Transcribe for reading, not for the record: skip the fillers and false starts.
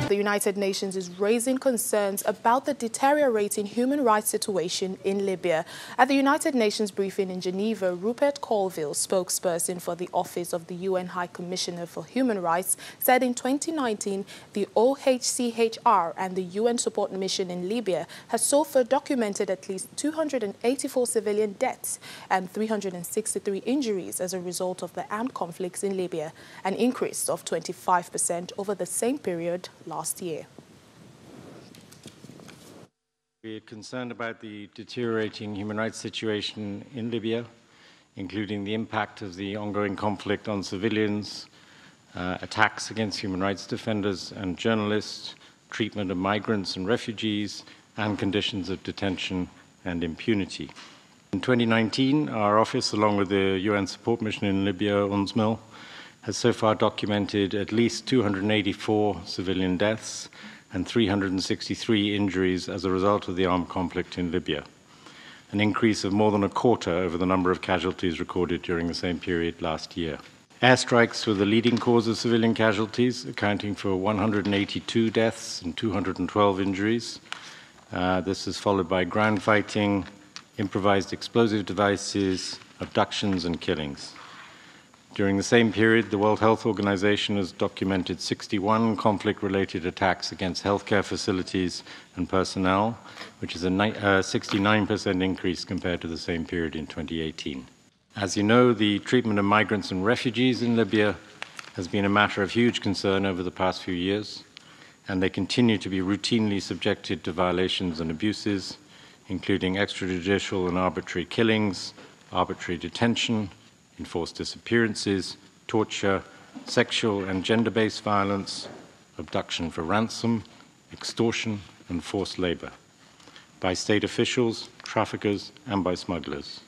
The United Nations is raising concerns about the deteriorating human rights situation in Libya. At the United Nations briefing in Geneva, Rupert Colville, spokesperson for the Office of the UN High Commissioner for Human Rights, said in 2019 the OHCHR and the UN support mission in Libya has so far documented at least 284 civilian deaths and 363 injuries as a result of the armed conflicts in Libya, an increase of 25% over the same period last year. We are concerned about the deteriorating human rights situation in Libya, including the impact of the ongoing conflict on civilians, attacks against human rights defenders and journalists, treatment of migrants and refugees, and conditions of detention and impunity. In 2019, our office, along with the UN support mission in Libya, UNSMIL, has so far documented at least 284 civilian deaths and 363 injuries as a result of the armed conflict in Libya, an increase of more than a quarter over the number of casualties recorded during the same period last year. Airstrikes were the leading cause of civilian casualties, accounting for 182 deaths and 212 injuries. This is followed by ground fighting, improvised explosive devices, abductions and killings. During the same period, the World Health Organization has documented 61 conflict-related attacks against healthcare facilities and personnel, which is a 69% increase compared to the same period in 2018. As you know, the treatment of migrants and refugees in Libya has been a matter of huge concern over the past few years, and they continue to be routinely subjected to violations and abuses, including extrajudicial and arbitrary killings, arbitrary detention, enforced disappearances, torture, sexual and gender-based violence, abduction for ransom, extortion, and forced labor by state officials, traffickers, and by smugglers.